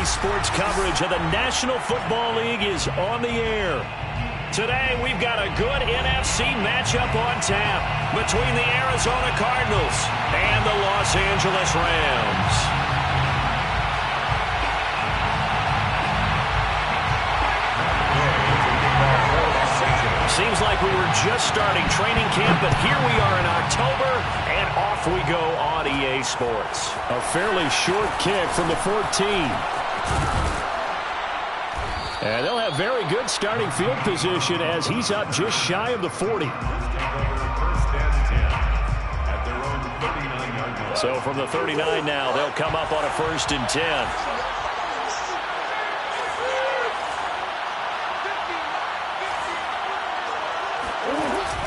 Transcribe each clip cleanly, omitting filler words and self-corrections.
Sports coverage of the National Football League is on the air. Today, we've got a good NFC matchup on tap between the Arizona Cardinals and the Los Angeles Rams. Seems like we were just starting training camp, but here we are in October, and off we go on EA Sports. A fairly short kick from the 14. And they'll have very good starting field position as he's up just shy of the 40. So from the 39 now, they'll come up on a 1st and 10.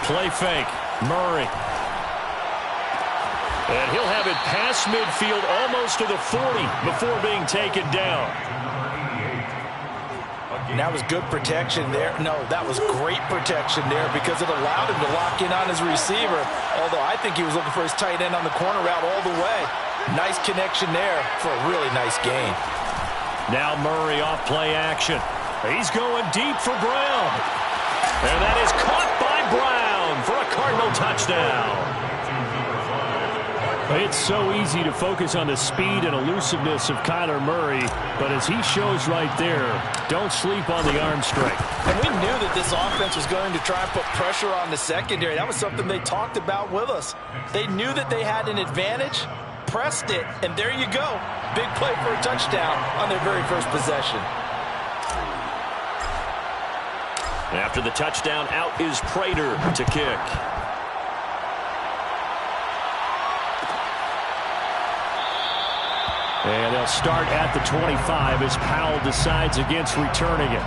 Play fake. Murray. And he'll have it past midfield almost to the 40 before being taken down. And that was good protection there. No, that was great protection there because it allowed him to lock in on his receiver. Although I think he was looking for his tight end on the corner route all the way. Nice connection there for a really nice gain. Now Murray off play action. He's going deep for Brown. And that is caught by Brown for a Cardinal touchdown. It's so easy to focus on the speed and elusiveness of Kyler Murray, but as he shows right there, don't sleep on the arm strength. And we knew that this offense was going to try and put pressure on the secondary. That was something they talked about with us. They knew that they had an advantage, pressed it, and there you go. Big play for a touchdown on their very first possession. After the touchdown, out is Prater to kick. And they'll start at the 25 as Powell decides against returning it.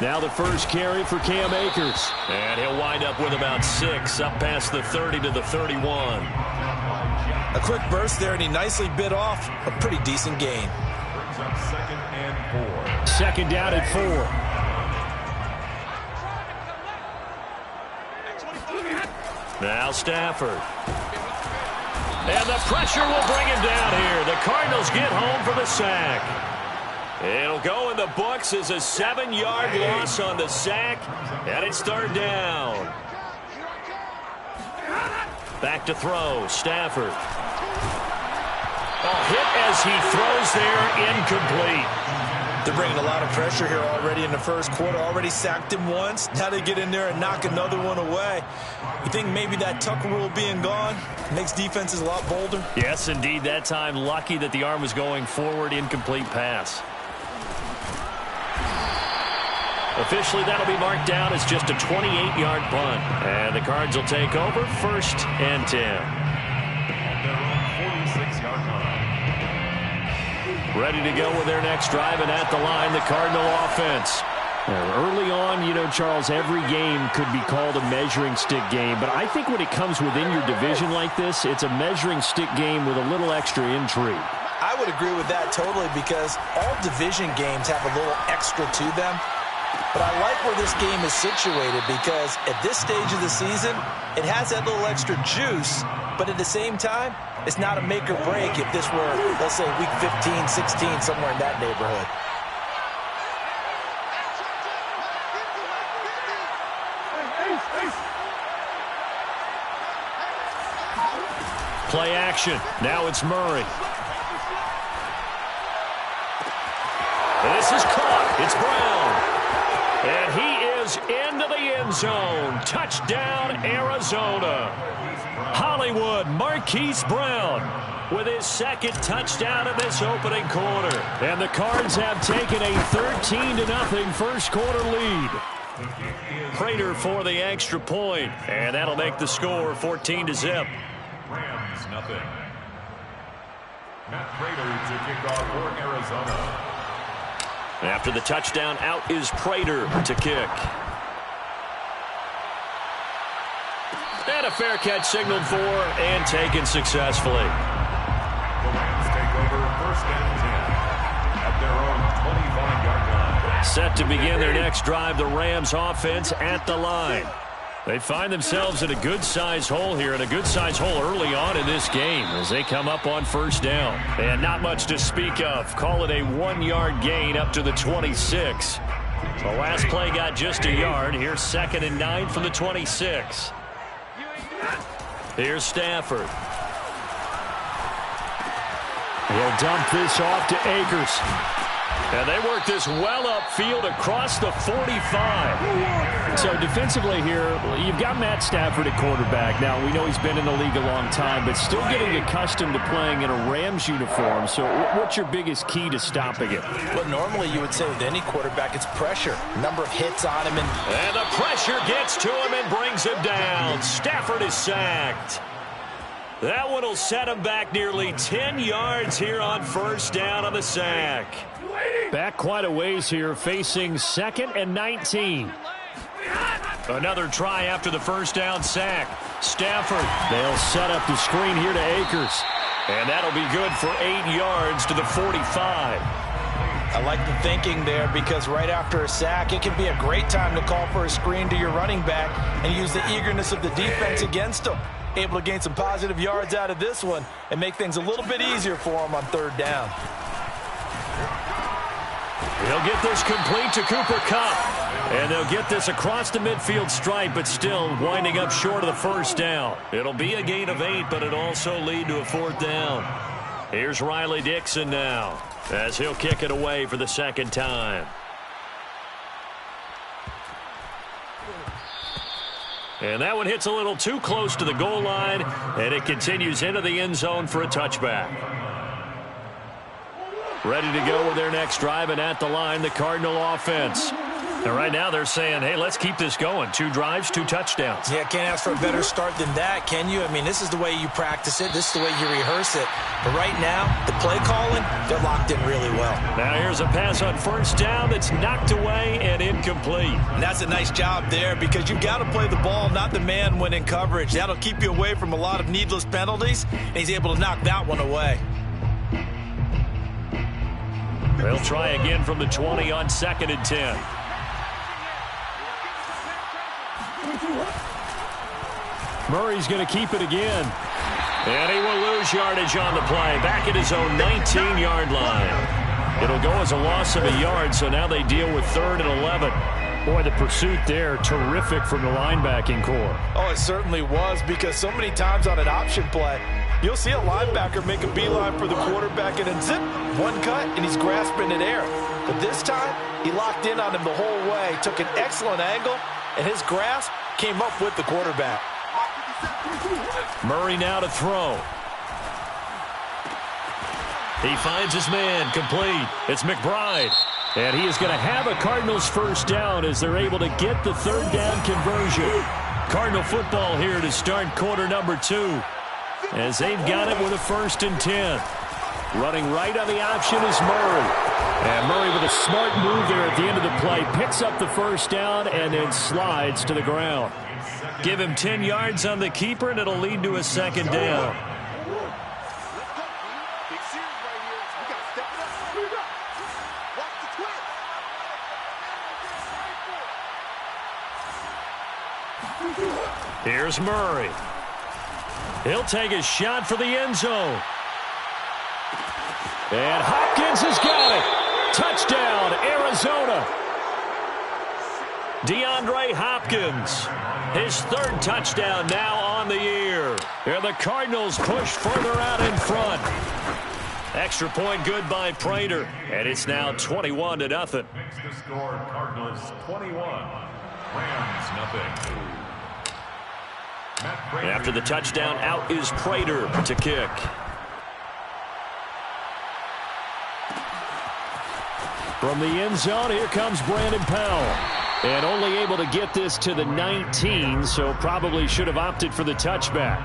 Now the first carry for Cam Akers. And he'll wind up with about 6, up past the 30 to the 31. A quick burst there, and he nicely bit off a pretty decent gain. Brings up 2nd and 4. Second down at 4. Now Stafford. And the pressure will bring him down here. The Cardinals get home for the sack. It'll go in the books as a 7-yard loss on the sack, and it's 3rd down. Back to throw, Stafford. Oh, hit as he throws there, incomplete. They're bringing a lot of pressure here already in the first quarter. Already sacked him once. Now they get in there and knock another one away. You think maybe that Tucker rule being gone makes defenses a lot bolder? Yes, indeed. That time, lucky that the arm was going forward, incomplete pass. Officially, that'll be marked down as just a 28-yard punt. And the Cards will take over 1st and 10. At their own 46-yard line. Ready to go with their next drive, and at the line, the Cardinal offense. Early on, you know, Charles, every game could be called a measuring stick game. But I think when it comes within your division like this, it's a measuring stick game with a little extra intrigue. I would agree with that totally because all division games have a little extra to them. But I like where this game is situated because at this stage of the season, it has that little extra juice, but at the same time, it's not a make or break if this were, let's say, week 15, 16, somewhere in that neighborhood. Play action. Now it's Murray. This is caught. It's Brown. And he is into the end zone. Touchdown, Arizona. Hollywood Marquise Brown with his 2nd touchdown of this opening quarter. And the Cards have taken a 13-0 first quarter lead. Prater for the extra point, and that'll make the score 14-0. Rams, nothing. Matt Prater to kick off for Arizona. After the touchdown, out is Prater to kick. And a fair catch signaled for and taken successfully. The Rams take over 1st and 10 at their Set to begin their next drive, the Rams offense at the line. They find themselves in a good-sized hole here, and a good-sized hole early on in this game as they come up on first down. And not much to speak of. Call it a 1-yard gain up to the 26. The last play got just a yard. Here's 2nd and 9 from the 26. Here's Stafford. He'll dump this off to Akers. And they work this well upfield across the 45. So defensively here, you've got Matt Stafford at quarterback. Now, we know he's been in the league a long time, but still getting accustomed to playing in a Rams uniform. So what's your biggest key to stopping it? Well, normally you would say with any quarterback, it's pressure. Number of hits on him. And the pressure gets to him and brings him down. Stafford is sacked. That one will set him back nearly 10 yards here on first down on the sack. Back quite a ways here, facing 2nd and 19. Another try after the first down sack. Stafford. They'll set up the screen here to Akers. And that'll be good for 8 yards to the 45. I like the thinking there because right after a sack, it can be a great time to call for a screen to your running back and use the eagerness of the defense against him. Able to gain some positive yards out of this one and make things a little bit easier for him on third down. He'll get this complete to Cooper Kupp. And they'll get this across the midfield stripe, but still winding up short of the first down. It'll be a gain of 8, but it'll also lead to a 4th down. Here's Riley Dixon now as he'll kick it away for the 2nd time. And that one hits a little too close to the goal line, and it continues into the end zone for a touchback. Ready to go with their next drive, and at the line, the Cardinal offense. And right now they're saying, hey, let's keep this going. 2 drives, 2 touchdowns. Yeah, can't ask for a better start than that, can you? I mean, this is the way you practice it. This is the way you rehearse it. But right now, the play calling, they're locked in really well. Now here's a pass on first down that's knocked away and incomplete. And that's a nice job there because you've got to play the ball, not the man when in coverage. That'll keep you away from a lot of needless penalties, and he's able to knock that one away. They'll try again from the 20 on 2nd and 10. Murray's going to keep it again. And he will lose yardage on the play. Back at his own 19-yard line. It'll go as a loss of a yard, so now they deal with 3rd and 11. Boy, the pursuit there, terrific from the linebacking core. Oh, it certainly was because so many times on an option play, you'll see a linebacker make a beeline for the quarterback and then zip, one cut, and he's grasping at air. But this time, he locked in on him the whole way, took an excellent angle, and his grasp came up with the quarterback. Murray now to throw. He finds his man, complete. It's McBride. And he is going to have a Cardinals first down as they're able to get the 3rd down conversion. Cardinal football here to start quarter number 2. As they've got it with a 1st and 10. Running right on the option is Murray. And Murray with a smart move there at the end of the play. Picks up the first down and then slides to the ground. Give him 10 yards on the keeper, and it'll lead to a 2nd down. Here's Murray. He'll take a shot for the end zone. And Hopkins has got it. Touchdown, Arizona. DeAndre Hopkins, his 3rd touchdown now on the year. And the Cardinals push further out in front. Extra point good by Prater, and it's now 21-0. Makes the score Cardinals 21, Rams nothing. After the touchdown, out is Prater to kick. From the end zone, here comes Brandon Powell. And only able to get this to the 19, so probably should have opted for the touchback.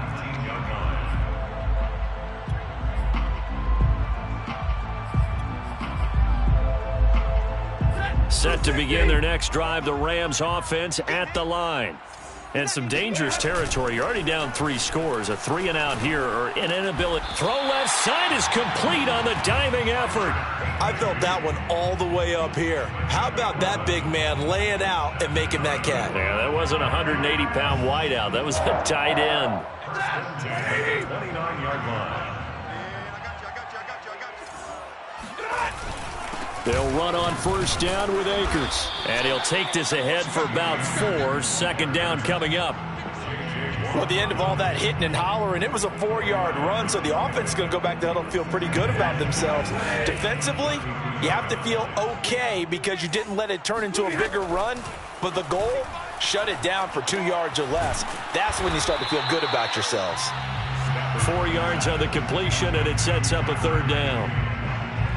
Set to begin their next drive, the Rams offense at the line. And some dangerous territory. You're already down 3 scores. A 3-and-out here or an inability. Throw left side is complete on the diving effort. I felt that one all the way up here. How about that big man laying out and making that catch? Yeah, that wasn't a 180-pound wideout. That was a tight end. 29-yard line. They'll run on first down with Akers. And he'll take this ahead for about 4. Second down coming up. Well, at the end of all that hitting and hollering, it was a 4-yard run, so the offense is going to go back to huddle and feel pretty good about themselves. Defensively, you have to feel okay because you didn't let it turn into a bigger run, but the goal, shut it down for 2 yards or less. That's when you start to feel good about yourselves. 4 yards on the completion, and it sets up a 3rd down.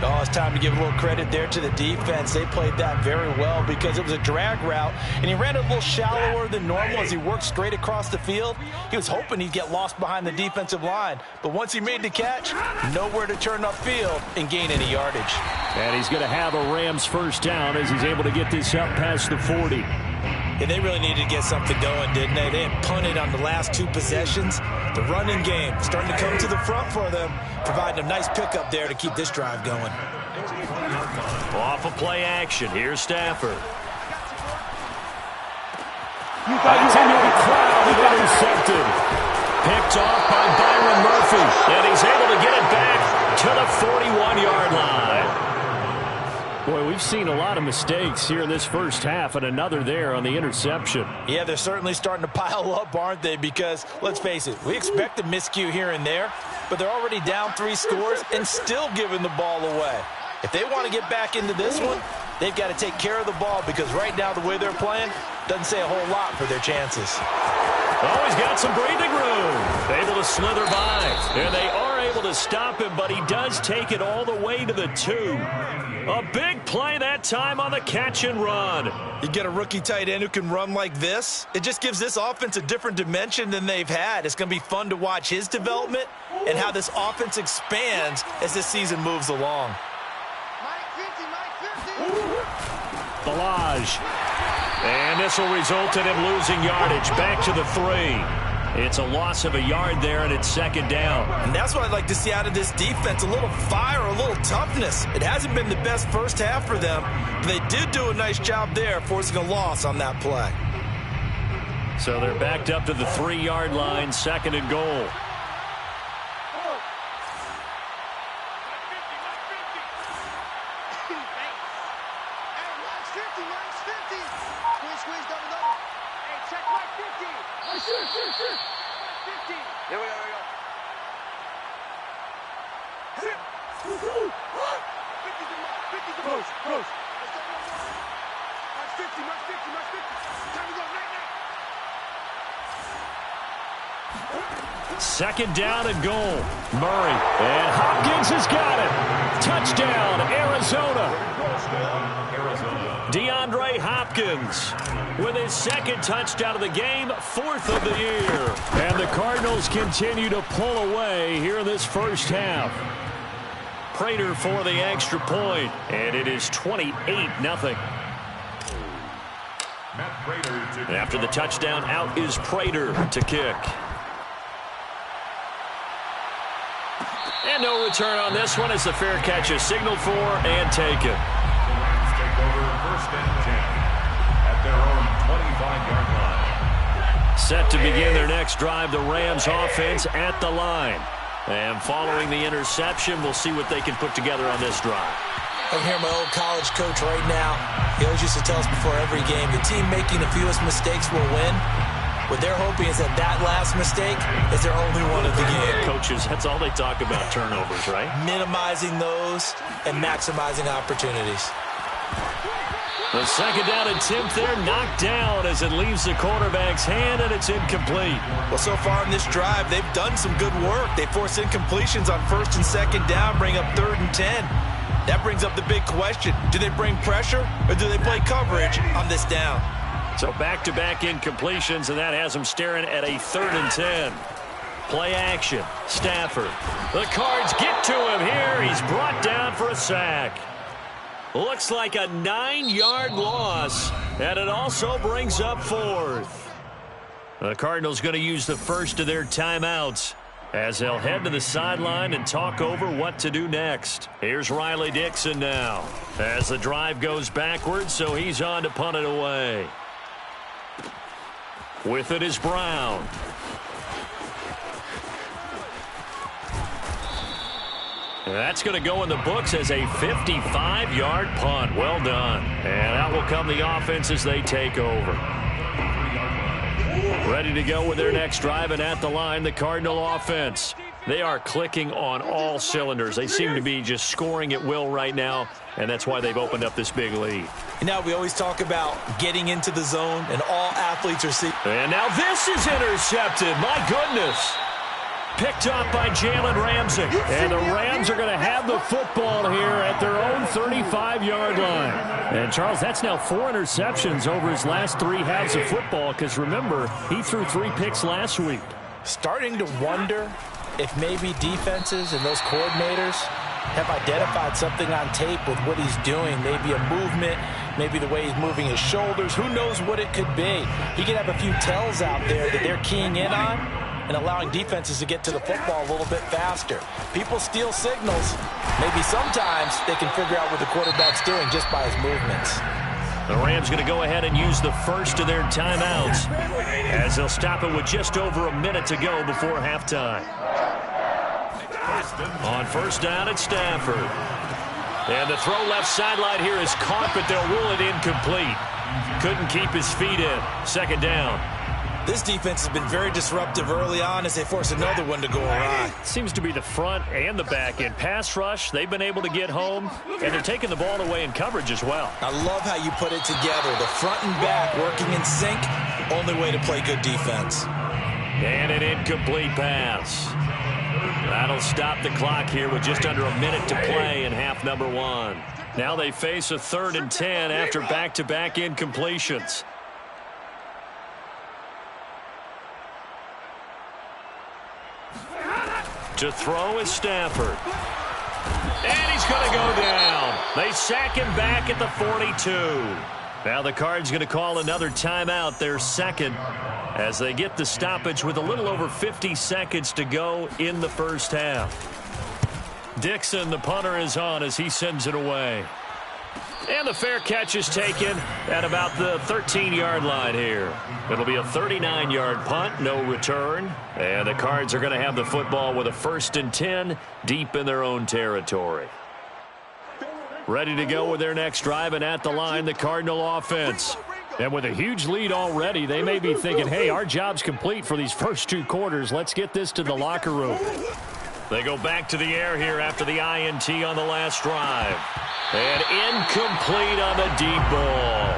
Oh, it's time to give a little credit there to the defense. They played that very well because it was a drag route, and he ran a little shallower than normal as he worked straight across the field. He was hoping he'd get lost behind the defensive line, but once he made the catch, nowhere to turn upfield and gain any yardage. And he's going to have a Rams first down as he's able to get this up past the 40. And they really needed to get something going, didn't they? They had punted on the last 2 possessions. The running game starting to come to the front for them, providing a nice pickup there to keep this drive going. Off of play action. Here's Stafford. That's into the crowd and intercepted. Picked off by Byron Murphy. And he's able to get it back to the 41-yard line. Boy, we've seen a lot of mistakes here in this first half, and another there on the interception. Yeah, they're certainly starting to pile up, aren't they? Because, let's face it, we expect a miscue here and there, but they're already down 3 scores and still giving the ball away. If they want to get back into this one, they've got to take care of the ball because right now the way they're playing doesn't say a whole lot for their chances. Oh, he's got some breathing room. Able to slither by. And they are able to stop him, but he does take it all the way to the 2. A big play that time on the catch and run. You get a rookie tight end who can run like this, it just gives this offense a different dimension than they've had. It's going to be fun to watch his development and how this offense expands as this season moves along. Balaj. And this will result in him losing yardage back to the 3. It's a loss of a yard there, and it's 2nd down. And that's what I'd like to see out of this defense, a little fire, a little toughness. It hasn't been the best first half for them, but they did do a nice job there forcing a loss on that play. So they're backed up to the 3-yard line, 2nd and goal. Second down and goal. Murray. And Hopkins has got it. Touchdown, Arizona. DeAndre Hopkins with his 2nd touchdown of the game, 4th of the year. And the Cardinals continue to pull away here in this first half. Prater for the extra point, and it is 28-0. After the touchdown, out is Prater to kick. And no return on this one as the fair catch is signaled for and taken. Rams take over 1st and 10 at their own 25-yard line. Set to begin their next drive, the Rams offense at the line. And following the interception, we'll see what they can put together on this drive. I can hear my old college coach right now. He always used to tell us before every game, the team making the fewest mistakes will win. What they're hoping is that last mistake is their only one of the game. Coaches, that's all they talk about, turnovers, right? Minimizing those and maximizing opportunities. The 2nd down attempt there knocked down as it leaves the quarterback's hand, and it's incomplete. Well, so far in this drive, they've done some good work. They force incompletions on 1st and 2nd down, bring up 3rd and 10. That brings up the big question. Do they bring pressure or do they play coverage on this down? So back-to-back incompletions, and that has them staring at a 3rd and 10. Play action. Stafford. The Cards get to him here. He's brought down for a sack. Looks like a 9-yard loss, and it also brings up 4th. The Cardinals going to use the first of their timeouts as they'll head to the sideline and talk over what to do next. Here's Riley Dixon now as the drive goes backwards, so he's on to punt it away. With it is Brown. That's going to go in the books as a 55-yard punt. Well done. And out will come the offense as they take over. Ready to go with their next drive, and at the line, the Cardinal offense. They are clicking on all cylinders. They seem to be just scoring at will right now, and that's why they've opened up this big lead. Now we always talk about getting into the zone, and all athletes are seeing. And now this is intercepted. My goodness. Picked up by Jalen Ramsey. And the Rams are going to have the football here at their own 35-yard line. And, Charles, that's now 4 interceptions over his last 3 halves of football because, remember, he threw 3 picks last week. Starting to wonder if maybe defenses and those coordinators have identified something on tape with what he's doing. Maybe a movement, maybe the way he's moving his shoulders. Who knows what it could be? He could have a few tells out there that they're keying in on and allowing defenses to get to the football a little bit faster. People steal signals. Maybe sometimes they can figure out what the quarterback's doing just by his movements. The Rams going to go ahead and use the first of their timeouts as they'll stop it with just over a minute to go before halftime. On first down, it's Stafford. And the throw left sideline here is caught, but they'll rule it incomplete. Couldn't keep his feet in. Second down. This defense has been very disruptive early on as they force another one to go awry. Seems to be the front and the back end. Pass rush, they've been able to get home, and they're taking the ball away in coverage as well. I love how you put it together. The front and back working in sync, only way to play good defense. And an incomplete pass. That'll stop the clock here with just under a minute to play in half number 1. Now they face a 3rd and 10 after back-to-back incompletions. To throw is Stafford. And he's going to go down. They sack him back at the 42. Now the Cards going to call another timeout, their second, as they get the stoppage with a little over 50 seconds to go in the first half. Dixon, the punter, is on as he sends it away. And the fair catch is taken at about the 13-yard line here. It'll be a 39-yard punt, no return. And the Cards are going to have the football with a 1st and 10 deep in their own territory. Ready to go with their next drive, and at the line, the Cardinal offense. And with a huge lead already, they may be thinking, hey, our job's complete for these first 2 quarters. Let's get this to the locker room. They go back to the air here after the INT on the last drive. And incomplete on the deep ball.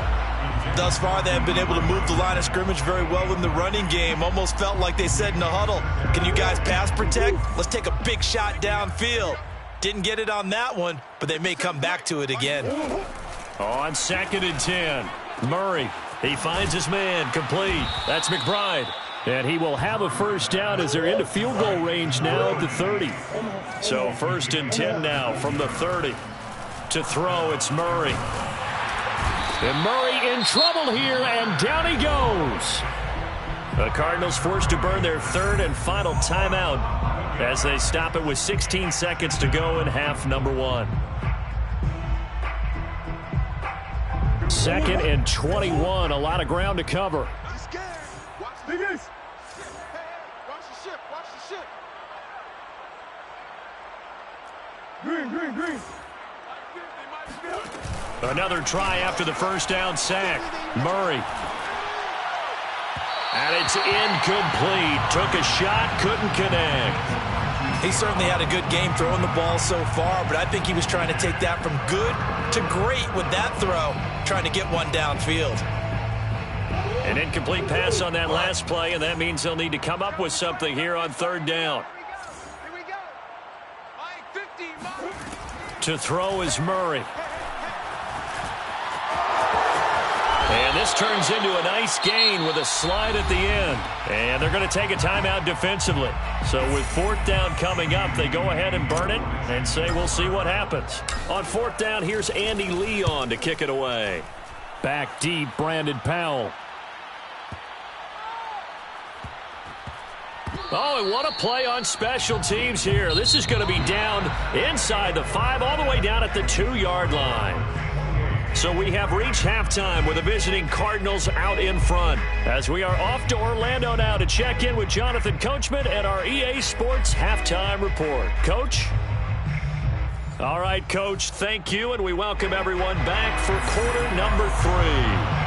Thus far, they have been able to move the line of scrimmage very well in the running game. Almost felt like they said in the huddle, can you guys pass protect? Let's take a big shot downfield. Didn't get it on that one, but they may come back to it again. On 2nd and 10, Murray. He finds his man, complete. That's McBride. And he will have a first down as they're into field goal range now at the 30. So 1st and 10 now from the 30. To throw, it's Murray. And Murray in trouble here, and down he goes. The Cardinals forced to burn their 3rd and final timeout as they stop it with 16 seconds to go in half number 1. 2nd and 21, a lot of ground to cover. Green. Another try after the first down sack. Murray. And it's incomplete. Took a shot, couldn't connect. He certainly had a good game throwing the ball so far, but I think he was trying to take that from good to great with that throw, trying to get one downfield. An incomplete pass on that last play, and that means they'll need to come up with something here on 3rd down. To throw is Murray. And this turns into a nice gain with a slide at the end. And they're going to take a timeout defensively. So with 4th down coming up, they go ahead and burn it and say we'll see what happens. On 4th down, here's Andy Leon to kick it away. Back deep, Brandon Powell. Oh, and what a play on special teams here. This is going to be down inside the 5, all the way down at the 2-yard line. So we have reached halftime with the visiting Cardinals out in front. As we are off to Orlando now to check in with Jonathan Coachman at our EA Sports Halftime Report. Coach? All right, Coach, thank you, and we welcome everyone back for quarter number 3.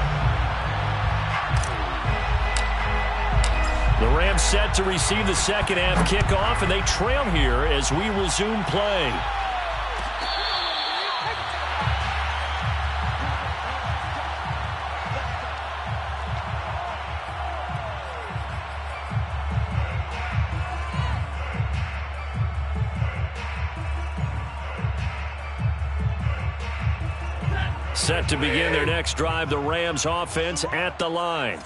The Rams set to receive the second half kickoff, and they trail here as we resume play. Set to begin their next drive, the Rams offense at the line.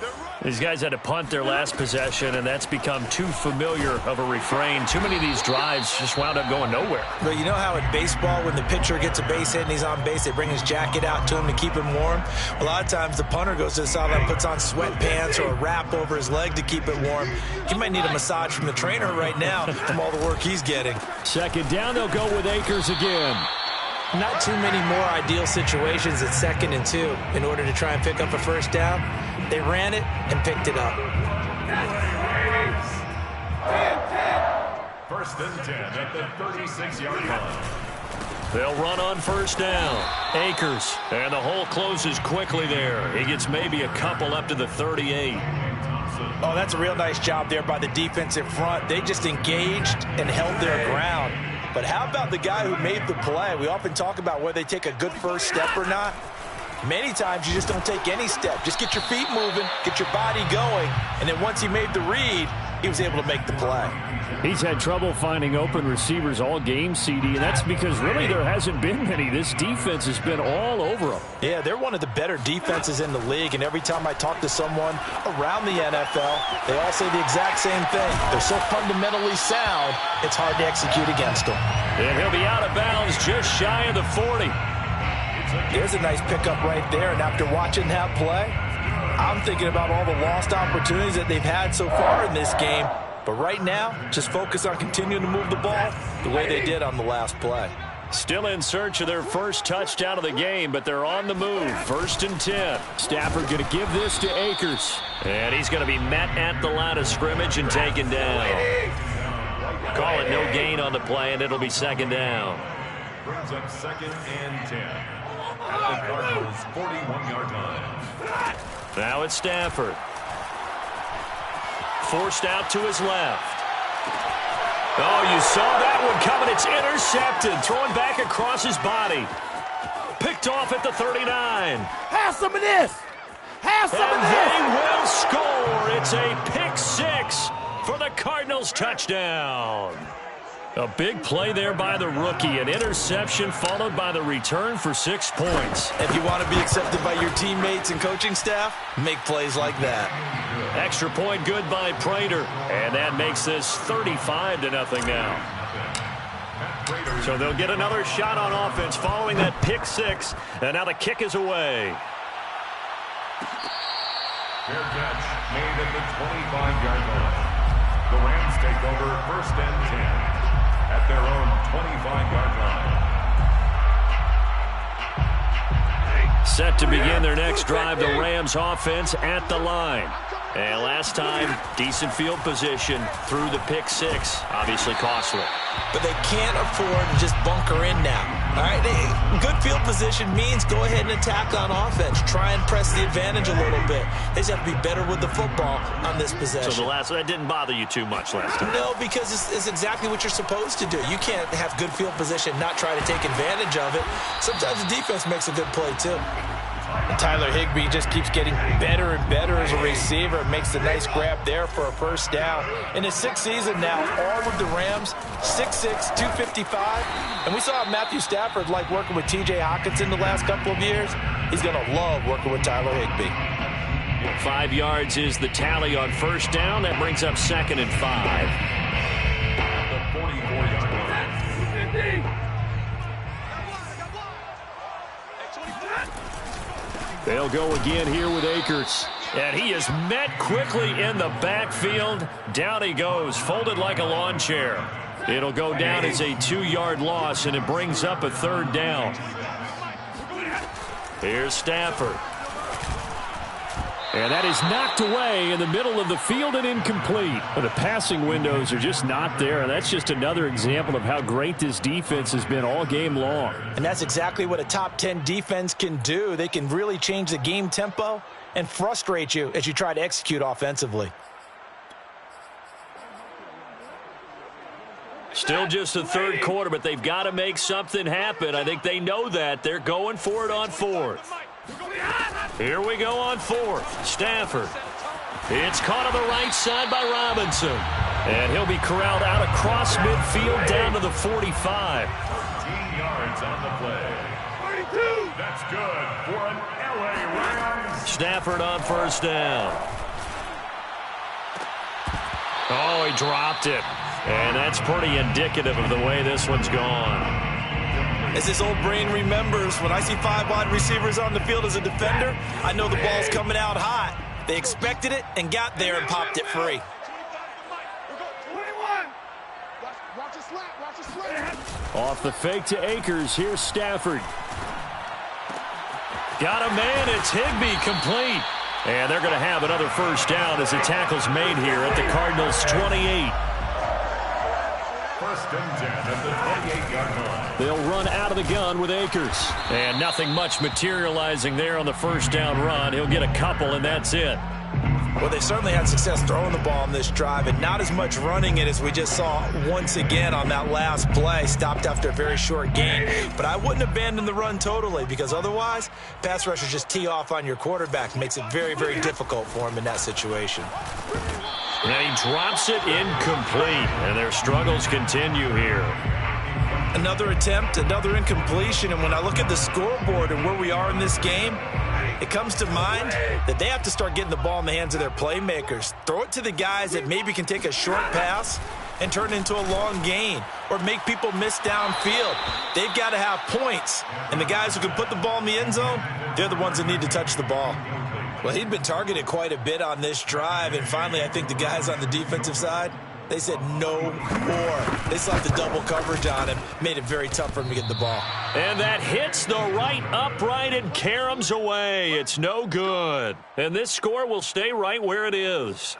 These guys had to punt their last possession, and that's become too familiar of a refrain. Too many of these drives just wound up going nowhere. Well, you know how in baseball, when the pitcher gets a base hit and he's on base, they bring his jacket out to him to keep him warm? A lot of times the punter goes to the sideline, puts on sweatpants or a wrap over his leg to keep it warm. He might need a massage from the trainer right now from all the work he's getting. Second down, they'll go with Akers again. Not too many more ideal situations at 2nd and 2 in order to try and pick up a first down. They ran it and picked it up. 1st and 10 at the 36-yard line. They'll run on first down. Akers, and the hole closes quickly there. He gets maybe a couple up to the 38. Oh, that's a real nice job there by the defensive front. They just engaged and held their ground. But how about the guy who made the play? We often talk about whether they take a good first step or not. Many times you just don't take any step. Just get your feet moving, get your body going, and then once he made the read, he was able to make the play. He's had trouble finding open receivers all game, CD, and that's because really there hasn't been many. This defense has been all over them. Yeah, they're one of the better defenses in the league, and every time I talk to someone around the NFL, they all say the exact same thing. They're so fundamentally sound, it's hard to execute against them. And he'll be out of bounds just shy of the 40. There's a nice pickup right there, and after watching that play, I'm thinking about all the lost opportunities that they've had so far in this game. But right now, just focus on continuing to move the ball the way they did on the last play. Still in search of their first touchdown of the game, but they're on the move. 1st and 10. Stafford going to give this to Akers. And he's going to be met at the line of scrimmage and taken down. Call it no gain on the play, and it'll be 2nd down. Brings up 2nd and 10 at the Cardinals' 41-yard line. Now it's Stafford. Forced out to his left. Oh, you saw that one coming. It's intercepted. Thrown back across his body. Picked off at the 39. Have some of this. Have some of this. And they will score. It's a pick 6 for the Cardinals touchdown. A big play there by the rookie. An interception followed by the return for 6 points. If you want to be accepted by your teammates and coaching staff, make plays like that. Extra point good by Prater. And that makes this 35-0 now. So they'll get another shot on offense following that pick 6. And now the kick is away. Fair catch made at the 25-yard line. The Rams take over 1st and 10. At their own 25-yard line. Set to begin their next drive, the Rams offense at the line. And last time, decent field position through the pick 6. Obviously costly. But they can't afford to just bunker in now. All right, good field position means go ahead and attack on offense. Try and press the advantage a little bit. They just have to be better with the football on this possession. So that didn't bother you too much last time? No, because it's exactly what you're supposed to do. You can't have good field position, not try to take advantage of it. Sometimes the defense makes a good play, too. And Tyler Higbee just keeps getting better and better as a receiver. Makes a nice grab there for a first down. In his 6th season now, all with the Rams, 6'6", 255. And we saw Matthew Stafford like working with T.J. Hockenson the last couple of years. He's going to love working with Tyler Higbee. 5 yards is the tally on first down. That brings up 2nd and 5. The 44-yard line. They'll go again here with Akers. And he is met quickly in the backfield. Down he goes, folded like a lawn chair. It'll go down as a 2-yard loss, and it brings up a 3rd down. Here's Stafford. And that is knocked away in the middle of the field and incomplete. But the passing windows are just not there, and that's just another example of how great this defense has been all game long. And that's exactly what a top 10 defense can do. They can really change the game tempo and frustrate you as you try to execute offensively. Still just the 3rd quarter, but they've got to make something happen. I think they know that. They're going for it on 4th. Here we go on 4th. Stafford. It's caught on the right side by Robinson. And he'll be corralled out across midfield down to the 45. 13 yards on the play. 32. That's good for an LA Rams. Stafford on 1st down. Oh, he dropped it. And that's pretty indicative of the way this one's gone. As his old brain remembers, when I see 5 wide receivers on the field as a defender, I know the ball's coming out hot. They expected it and got there and popped it free. Off the fake to Akers. Here's Stafford. Got a man. It's Higbee, complete. And they're going to have another 1st down as the tackle's made here at the Cardinals' 28. 1st and 10 at the 28-yard line. They'll run out of the gun with Akers. And nothing much materializing there on the 1st down run. He'll get a couple, and that's it. Well, they certainly had success throwing the ball on this drive, and not as much running it as we just saw once again on that last play. Stopped after a very short gain. But I wouldn't abandon the run totally, because otherwise, pass rushers just tee off on your quarterback. Makes it very, very difficult for him in that situation. And he drops it incomplete, and their struggles continue here. Another attempt, another incompletion, and when I look at the scoreboard and where we are in this game, it comes to mind that they have to start getting the ball in the hands of their playmakers. Throw it to the guys that maybe can take a short pass and turn it into a long gain or make people miss downfield. They've got to have points, and the guys who can put the ball in the end zone, they're the ones that need to touch the ball. Well, he'd been targeted quite a bit on this drive, and finally I think the guys on the defensive side, they said no more. They slapped the double coverage on him, made it very tough for him to get the ball. And that hits the right upright and caroms away. It's no good. And this score will stay right where it is.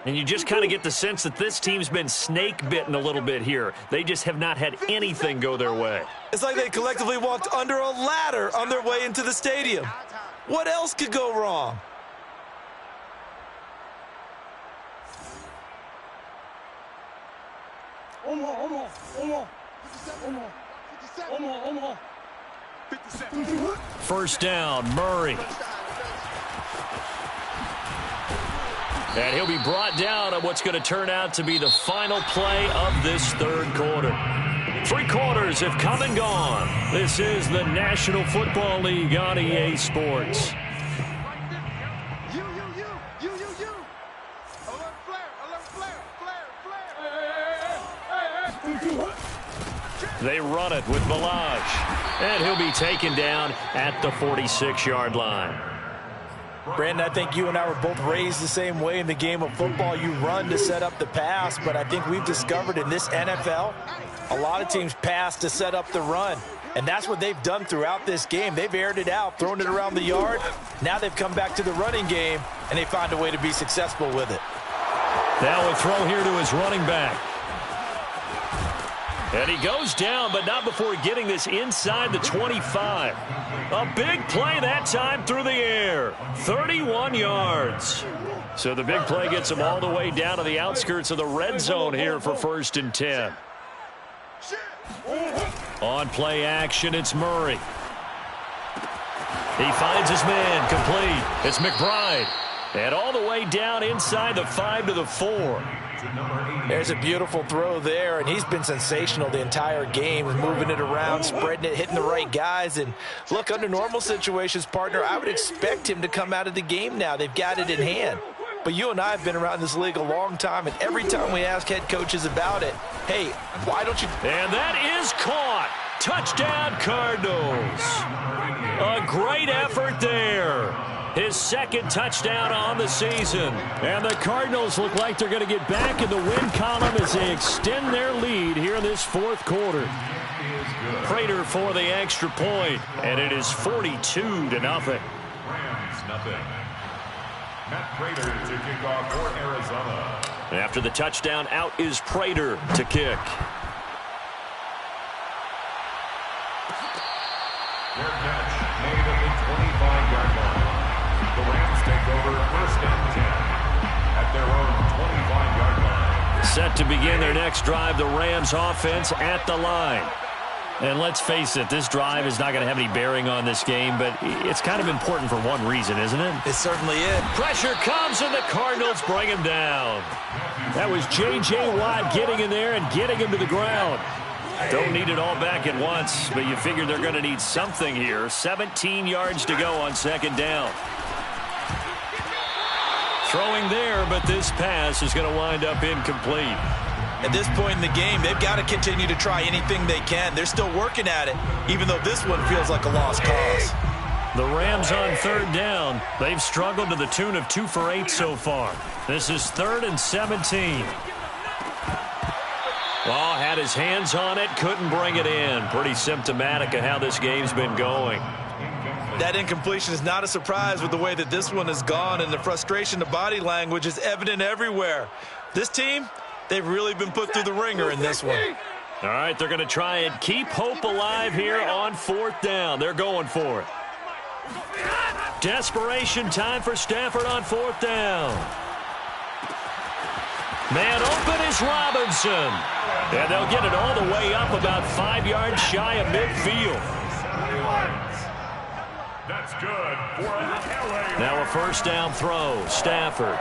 And you just kind of get the sense that this team's been snake-bitten a little bit here. They just have not had anything go their way. It's like they collectively walked under a ladder on their way into the stadium. What else could go wrong? First down, Murray. And he'll be brought down on what's going to turn out to be the final play of this 3rd quarter. 3 quarters have come and gone. This is the National Football League on EA Sports. They run it with Balaj. And he'll be taken down at the 46-yard line. Brandon, I think you and I were both raised the same way in the game of football. You run to set up the pass, but I think we've discovered in this NFL, a lot of teams pass to set up the run. And that's what they've done throughout this game. They've aired it out, thrown it around the yard. Now they've come back to the running game, and they find a way to be successful with it. Now a throw here to his running back. And he goes down, but not before getting this inside the 25. A big play that time through the air. 31 yards. So the big play gets him all the way down to the outskirts of the red zone here for 1st and 10. On play action, it's Murray. He finds his man, complete. It's McBride. And all the way down inside the 5 to the 4. There's a beautiful throw there, and he's been sensational the entire game, moving it around, spreading it, hitting the right guys. And look, under normal situations, partner, I would expect him to come out of the game now. They've got it in hand. But you and I have been around this league a long time, and every time we ask head coaches about it, hey, why don't you? And that is caught. Touchdown, Cardinals. A great effort there. his second touchdown on the season. And the Cardinals look like they're going to get back in the win column as they extend their lead here in this fourth quarter. Prater for the extra point, and it is 42-0. Rams nothing. Matt Prater to kick off for Arizona. After the touchdown, out is Prater to kick. Their catch made at the 25-yard line. The Rams take over first and 10 at their own 25-yard line. Set to begin their next drive, the Rams offense at the line. And let's face it, this drive is not going to have any bearing on this game, but it's kind of important for one reason, isn't it? It certainly is. Pressure comes, and the Cardinals bring him down. That was J.J. Watt getting in there and getting him to the ground. Don't need it all back at once, but you figure they're going to need something here. 17 yards to go on second down. Throwing there, but this pass is going to wind up incomplete. At this point in the game, they've got to continue to try anything they can. They're still working at it, even though this one feels like a lost cause. The Rams on third down. They've struggled to the tune of 2 for 8 so far. This is 3rd and 17. Oh, had his hands on it, couldn't bring it in. Pretty symptomatic of how this game's been going. That incompletion is not a surprise with the way that this one has gone, and the frustration, the body language is evident everywhere. This team, they've really been put through the ringer in this one. All right, they're going to try and keep hope alive here on 4th down. They're going for it. Desperation time for Stafford on 4th down. Man open is Robinson. And they'll get it all the way up about 5 yards shy of midfield. That's good for LA. Now a first down throw. Stafford.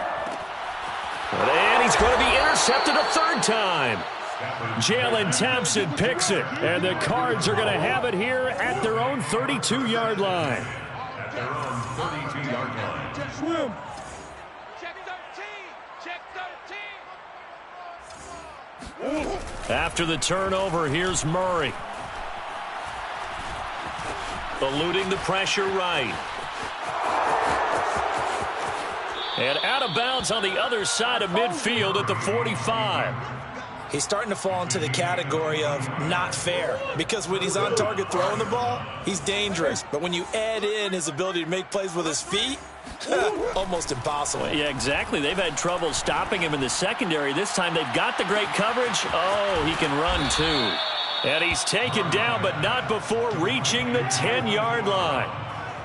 And he's going to be intercepted a 3rd time. Jalen Thompson picks it. And the Cards are going to have it here at their own 32-yard line. At their own 32-yard line. Swim. After the turnover, here's Murray. Eluding the pressure right. And out of bounds on the other side of midfield at the 45. He's starting to fall into the category of not fair, because when he's on target throwing the ball, he's dangerous. But when you add in his ability to make plays with his feet, almost impossible. Yeah, exactly. They've had trouble stopping him in the secondary. This time they've got the great coverage. Oh, he can run too. And he's taken down, but not before reaching the 10-yard line.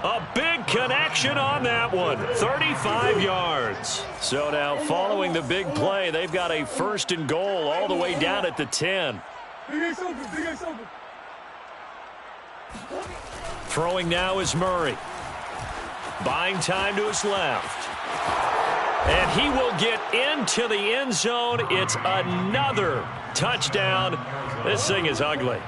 A big connection on that one. 35 yards. So now following the big play, they've got a 1st and goal all the way down at the 10. Throwing now is Murray. Buying time to his left. And he will get into the end zone. It's another touchdown. This thing is ugly.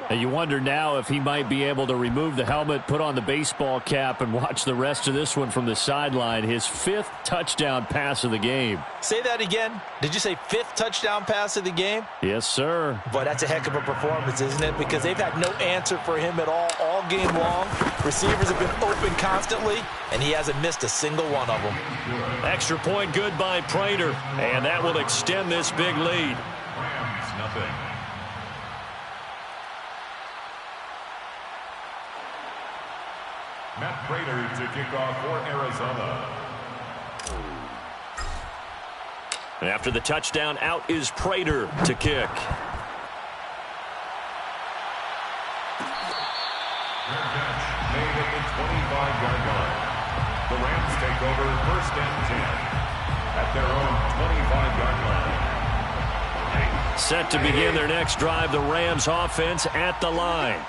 And you wonder now if he might be able to remove the helmet, put on the baseball cap, and watch the rest of this one from the sideline. His 5th touchdown pass of the game. Say that again. Did you say 5th touchdown pass of the game? Yes, sir. Boy, that's a heck of a performance, isn't it? Because they've had no answer for him at all game long. Receivers have been open constantly, and he hasn't missed a single one of them. Extra point good by Prater, and that will extend this big lead. Rams nothing. Matt Prater to kick off for Arizona. And after the touchdown, out is Prater to kick. Their catch made at the 25-yard line. The Rams take over 1st and 10 at their own 25-yard line. Set to begin their next drive, the Rams offense at the line.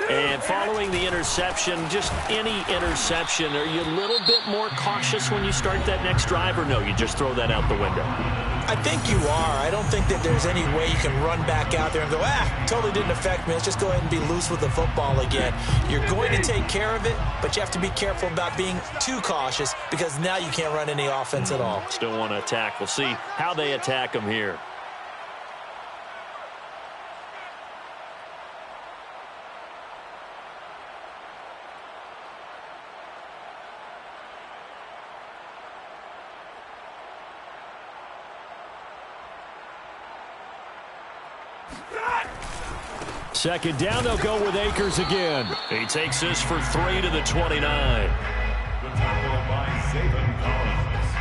And following the interception, just any interception, are you a little bit more cautious when you start that next drive, or no, you just throw that out the window? I think you are. I don't think that there's any way you can run back out there and go, totally didn't affect me. Let's just go ahead and be loose with the football again. You're going to take care of it, but you have to be careful about being too cautious, because now you can't run any offense at all. Still want to attack. We'll see how they attack them here. Second down, they'll go with Akers again. He takes this for 3 to the 29. The tackle by Zayvon Collins.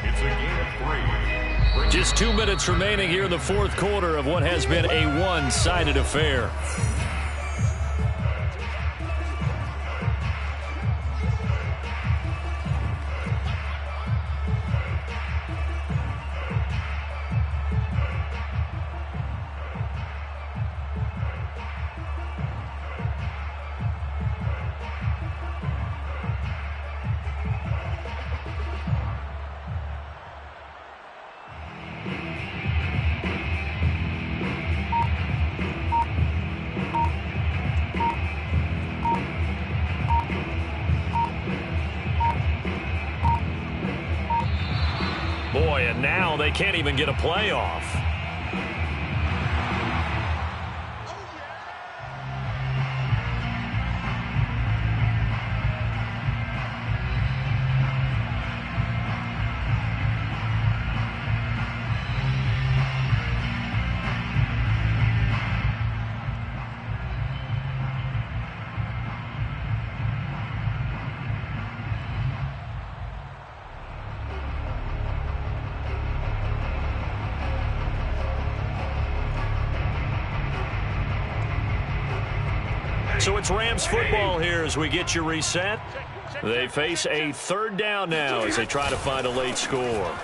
It's a gain of 3. Just 2 minutes remaining here in the fourth quarter of what has been a one-sided affair. Boy, and now they can't even get a playoff. So it's Rams football here as we get you reset. They face a third down now as they try to find a late score.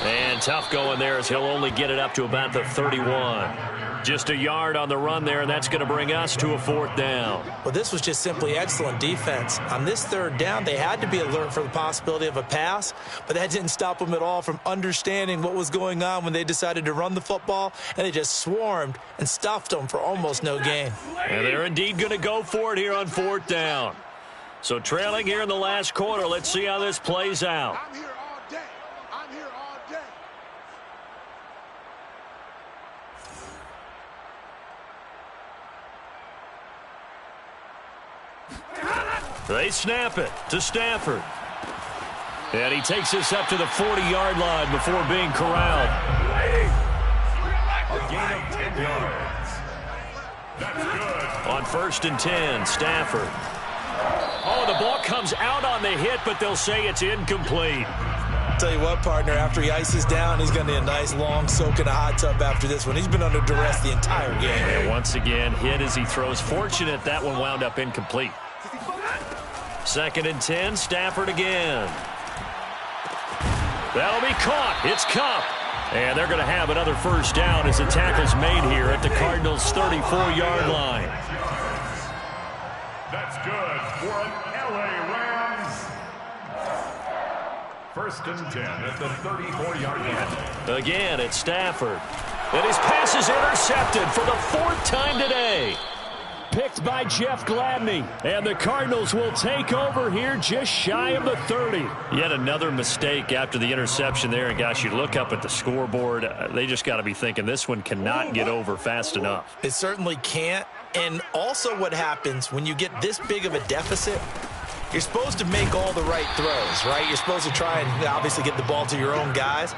And tough going there as he'll only get it up to about the 31. Just a yard on the run there, and that's going to bring us to a fourth down. Well, this was just simply excellent defense. On this third down, they had to be alert for the possibility of a pass, but that didn't stop them at all from understanding what was going on when they decided to run the football, and they just swarmed and stuffed them for almost no gain. And they're indeed going to go for it here on fourth down. So trailing here in the last quarter, let's see how this plays out. I'm here all day. I'm here all day. They snap it to Stafford. And he takes this up to the 40-yard line before being corralled. A gain of 10 yards. That's good. On 1st and 10, Stafford. Oh, the ball comes out on the hit, but they'll say it's incomplete. Tell you what, partner, after he ices down, he's going to need a nice long soak in a hot tub after this one. He's been under duress the entire game. And once again, hit as he throws. Fortunate that one wound up incomplete. 2nd and 10, Stafford again. That'll be caught. It's Kupp. And they're going to have another first down as the tackle's made here at the Cardinals' 34-yard line. That's good for an LA Rams. 1st and 10 at the 34-yard line. Again, it's Stafford. And his pass is intercepted for the 4th time today. Picked by Jeff Gladney. And the Cardinals will take over here just shy of the 30. Yet another mistake after the interception there. And, gosh, you look up at the scoreboard. They just got to be thinking this one cannot get over fast enough. It certainly can't. And also what happens when you get this big of a deficit, you're supposed to make all the right throws, right? You're supposed to try and obviously get the ball to your own guys.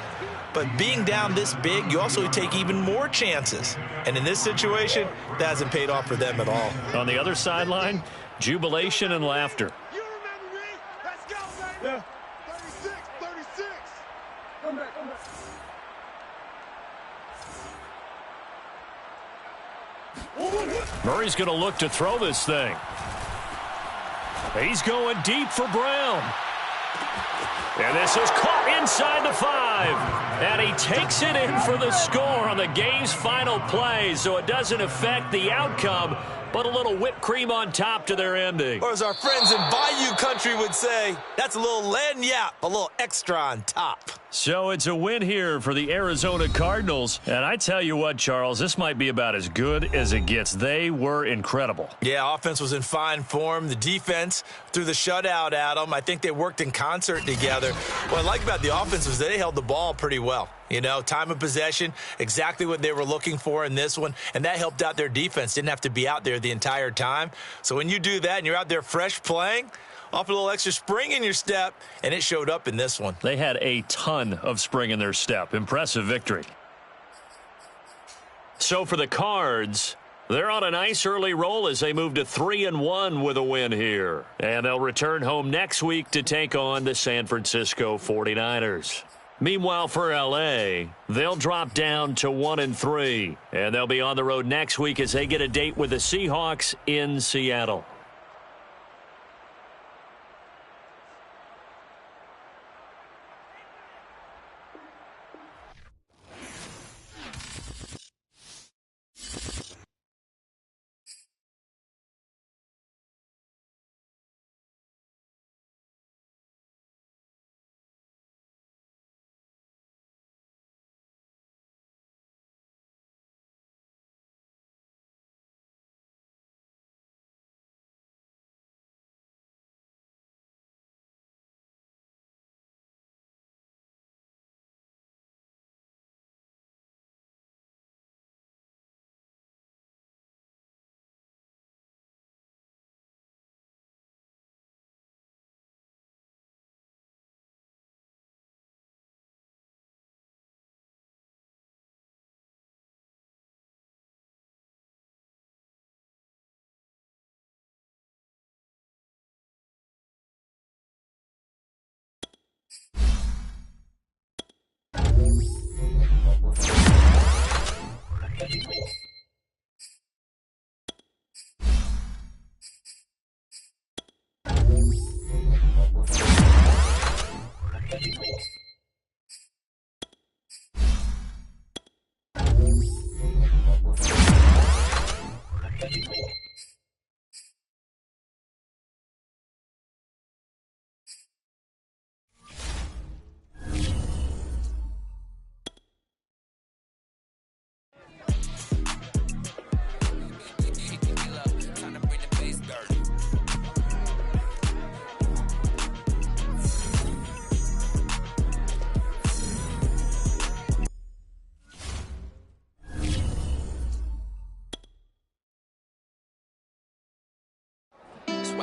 But being down this big, you also take even more chances. And in this situation, that hasn't paid off for them at all. On the other sideline, jubilation and laughter. You remember me? Let's go, baby. Yeah. 36, 36. Come back, come back. Murray's going to look to throw this thing. He's going deep for Brown. And this is caught inside the 5. And he takes it in for the score on the game's final play. So it doesn't affect the outcome, but a little whipped cream on top to their ending. Or as our friends in Bayou Country would say, that's a little lagniappe, a little extra on top. So it's a win here for the Arizona Cardinals. And I tell you what, Charles, this might be about as good as it gets. They were incredible. Yeah, offense was in fine form. The defense threw the shutout at them. I think they worked in concert together. What I like about the offense was they held the ball pretty well. You know, time of possession, exactly what they were looking for in this one. And that helped out their defense. Didn't have to be out there the entire time. So when you do that and you're out there fresh playing, off a little extra spring in your step, and it showed up in this one. They had a ton of spring in their step. Impressive victory. So for the Cards, they're on a nice early roll as they move to 3-1 with a win here. And they'll return home next week to take on the San Francisco 49ers. Meanwhile, for L.A., they'll drop down to 1-3. And they'll be on the road next week as they get a date with the Seahawks in Seattle.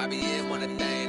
YBN wanna thank